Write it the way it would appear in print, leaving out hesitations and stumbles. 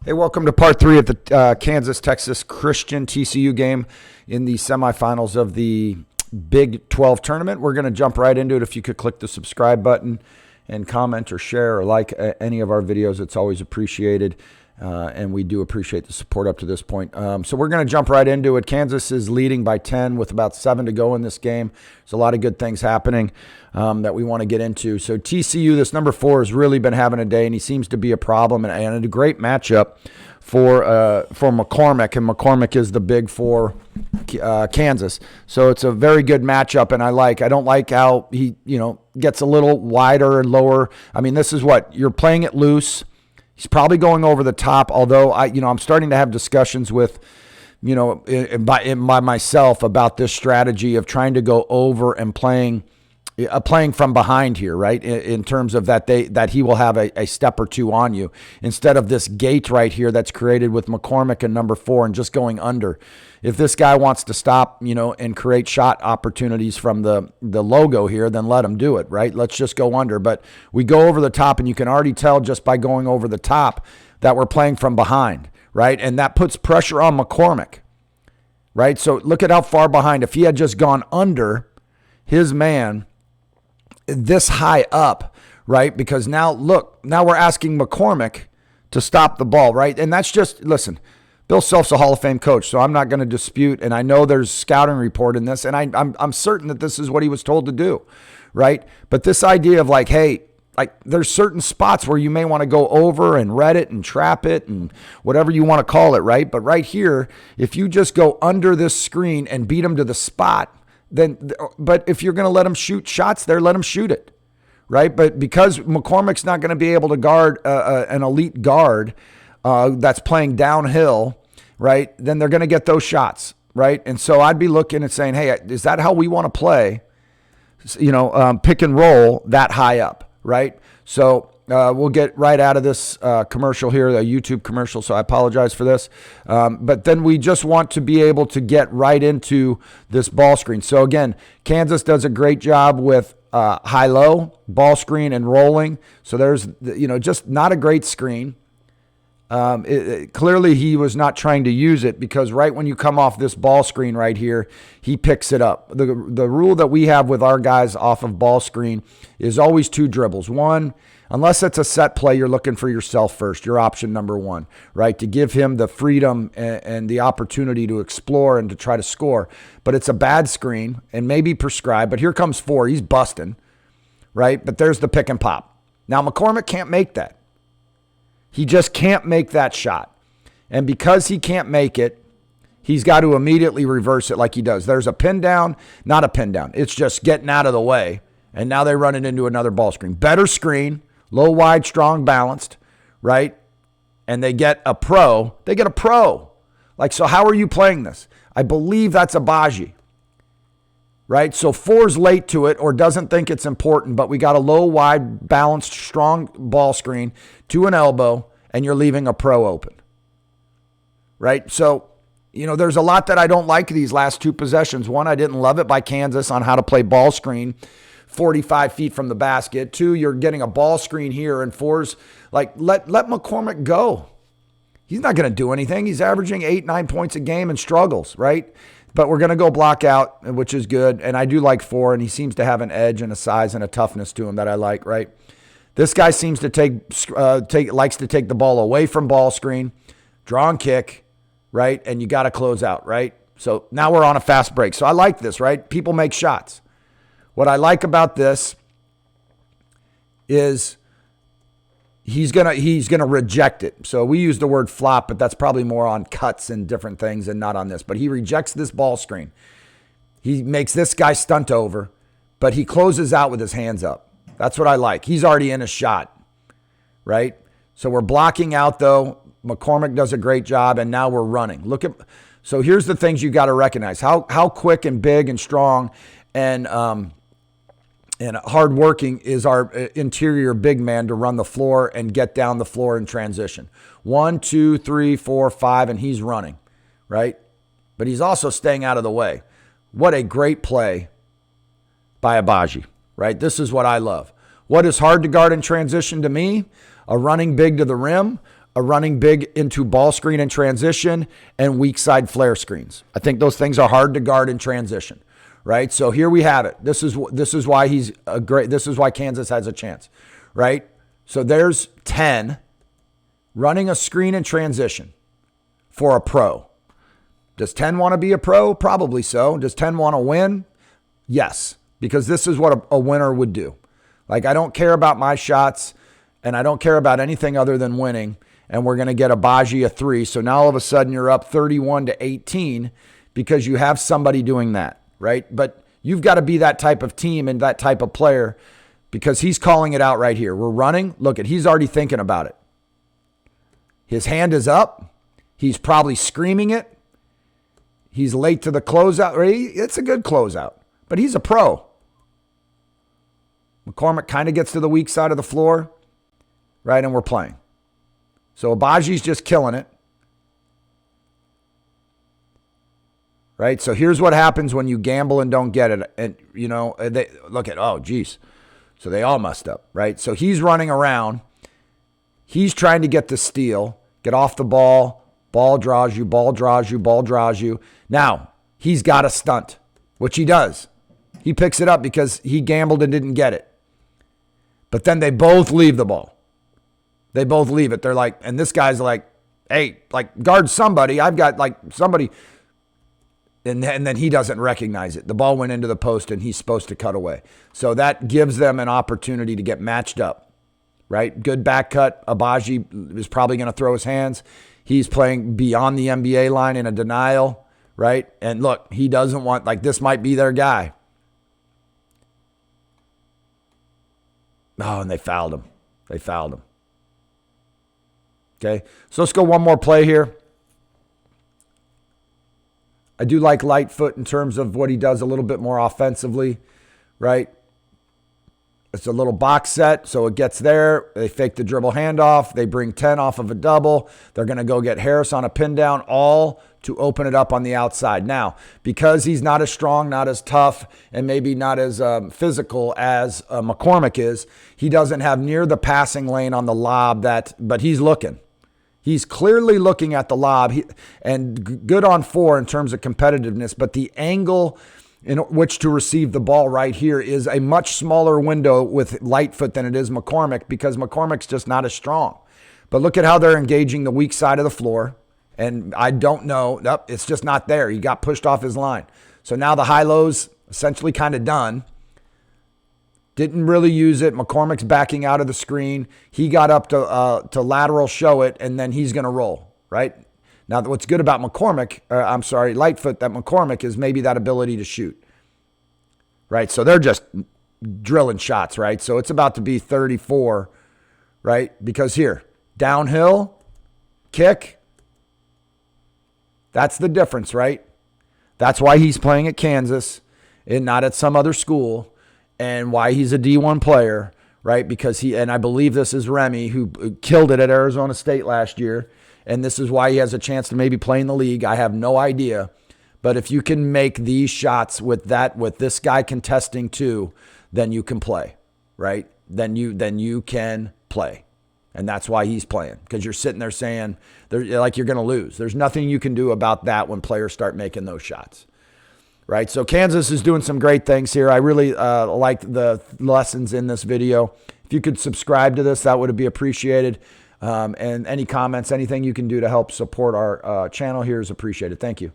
Hey, welcome to part three of the Kansas-Texas Christian TCU game in the semifinals of the Big 12 tournament. We're going to jump right into it. If you could click the subscribe button and comment or share or like any of our videos, it's always appreciated. And we do appreciate the support up to this point. So we're going to jump right into it. Kansas is leading by 10 with about 7 to go in this game. There's a lot of good things happening that we want to get into. So TCU, this number 4, has really been having a day, and he seems to be a problem and a great matchup for McCormick, and McCormick is the big for Kansas. So it's a very good matchup, and I don't like how he gets a little wider and lower. I mean, this is what you're playing it loose. He's probably going over the top, although I'm starting to have discussions with, by myself about this strategy of trying to go over and playing from behind here, right? In terms of that he will have a step or two on you instead of this gate right here that's created with McCormick and number 4 and just going under. If this guy wants to stop, and create shot opportunities from the logo here, then let him do it, right? Let's just go under. But we go over the top, and you can already tell just by going over the top that we're playing from behind, right? And that puts pressure on McCormick, right? So look at how far behind. If he had just gone under his man this high up, right? Because now we're asking McCormick to stop the ball, right? And that's just, listen, Bill Self's a Hall of Fame coach, so I'm not going to dispute, and I know there's scouting report in this, and I'm certain that this is what he was told to do, right? But this idea of there's certain spots where you may want to go over and read it and trap it and whatever you want to call it, right? But right here, if you just go under this screen and beat him to the spot, but if you're going to let him shoot shots there, let him shoot it, right? But because McCormick's not going to be able to guard an elite guard that's playing downhill, right, then they're going to get those shots, right? And so I'd be looking and saying, hey, is that how we want to play, pick and roll that high up, right? So we'll get right out of this commercial here, a YouTube commercial, so I apologize for this. But then we just want to be able to get right into this ball screen. So again, Kansas does a great job with high-low, ball screen, and rolling. So there's, just not a great screen. Clearly he was not trying to use it because right when you come off this ball screen right here, he picks it up. The rule that we have with our guys off of ball screen is always 2 dribbles. One, unless it's a set play, you're looking for yourself first, your option number 1, right? To give him the freedom and the opportunity to explore and to try to score. But it's a bad screen and maybe prescribed, but here comes 4. He's busting, right? But there's the pick and pop. Now McCormick can't make that. He just can't make that shot. And because he can't make it, he's got to immediately reverse it like he does. There's a pin down, not a pin down. It's just getting out of the way. And now they run it into another ball screen. Better screen, low, wide, strong, balanced, right? And they get a pro. They get a pro. So how are you playing this? I believe that's Abaji, right? So 4's late to it or doesn't think it's important, but we got a low, wide, balanced, strong ball screen to an elbow, and you're leaving a pro open, right? So, there's a lot that I don't like these last 2 possessions. One, I didn't love it by Kansas on how to play ball screen 45 feet from the basket. 2, you're getting a ball screen here, and 4's let McCormick go. He's not going to do anything. He's averaging 8-9 points a game and struggles, right? But we're going to go block out, which is good. And I do like 4, and he seems to have an edge and a size and a toughness to him that I like, right? This guy seems to likes to take the ball away from ball screen, draw and kick, right? And you got to close out, right? So now we're on a fast break. So I like this, right? People make shots. What I like about this is he's gonna reject it. So we use the word flop, but that's probably more on cuts and different things and not on this. But he rejects this ball screen. He makes this guy stunt over, but he closes out with his hands up. That's what I like. He's already in a shot, right? So we're blocking out, though. McCormick does a great job, and now we're running. So here's the things you got to recognize. How quick and big and strong and hardworking is our interior big man to run the floor and get down the floor in transition. 1, 2, 3, 4, 5, and he's running, right? But he's also staying out of the way. What a great play by Abaji, right? This is what I love. What is hard to guard in transition to me? A running big to the rim a running big into ball screen and transition, and weak side flare screens. I think those things are hard to guard in transition, right? So here we have it. This is why he's a great. This is why Kansas has a chance, right? So there's 10 running a screen and transition for a pro. Does 10 want to be a pro? Probably so. Does 10 want to win? Yes, because this is what a winner would do. Like, I don't care about my shots, and I don't care about anything other than winning. And we're going to get a 3. So now all of a sudden you're up 31-18 because you have somebody doing that, right? But you've got to be that type of team and that type of player because he's calling it out right here. We're running. Look, he's already thinking about it. His hand is up. He's probably screaming it. He's late to the closeout. It's a good closeout, but he's a pro. McCormick kind of gets to the weak side of the floor, right? And we're playing. So Abaji's just killing it. Right? So here's what happens when you gamble and don't get it. And, you know, they look at, oh, geez. So they all messed up, right? So he's running around. He's trying to get the steal, get off the ball. Ball draws you, ball draws you, ball draws you. Now, he's got a stunt, which he does. He picks it up because he gambled and didn't get it. But then they both leave the ball. They both leave it. They're like, and this guy's like, hey, like, guard somebody. I've got like somebody. And then he doesn't recognize it. The ball went into the post and he's supposed to cut away. So that gives them an opportunity to get matched up, right? Good back cut. Abaji is probably going to throw his hands. He's playing beyond the NBA line in a denial, right? And look, he doesn't want, like, this might be their guy. Oh, and they fouled him. They fouled him. Okay, so let's go one more play here. I do like Lightfoot in terms of what he does a little bit more offensively, right? It's a little box set, so it gets there. They fake the dribble handoff. They bring 10 off of a double. They're going to go get Harris on a pin down, all to open it up on the outside. Now, because he's not as strong, not as tough, and maybe not as physical as McCormick is, he doesn't have near the passing lane on the lob but he's looking. He's clearly looking at the lob, and good on 4 in terms of competitiveness, but the angle in which to receive the ball right here is a much smaller window with Lightfoot than it is McCormick because McCormick's just not as strong. But look at how they're engaging the weak side of the floor, and I don't know. Nope, it's just not there. He got pushed off his line. So now the high-low's essentially kind of done. Didn't really use it. McCormick's backing out of the screen. He got up to lateral show it, and then he's going to roll, right? Now, what's good about Lightfoot, that McCormick is maybe that ability to shoot, right? So they're just drilling shots, right? So it's about to be 34, right? Because here, downhill, kick, that's the difference, right? That's why he's playing at Kansas and not at some other school. And why he's a D1 player, right? Because and I believe this is Remy, who killed it at Arizona State last year. And this is why he has a chance to maybe play in the league. I have no idea. But if you can make these shots with this guy contesting too, then you can play, right? Then you can play. And that's why he's playing. Because you're sitting there saying, like, you're going to lose. There's nothing you can do about that when players start making those shots. Right, so Kansas is doing some great things here. I really liked the lessons in this video. If you could subscribe to this, that would be appreciated. And any comments, anything you can do to help support our channel here is appreciated. Thank you.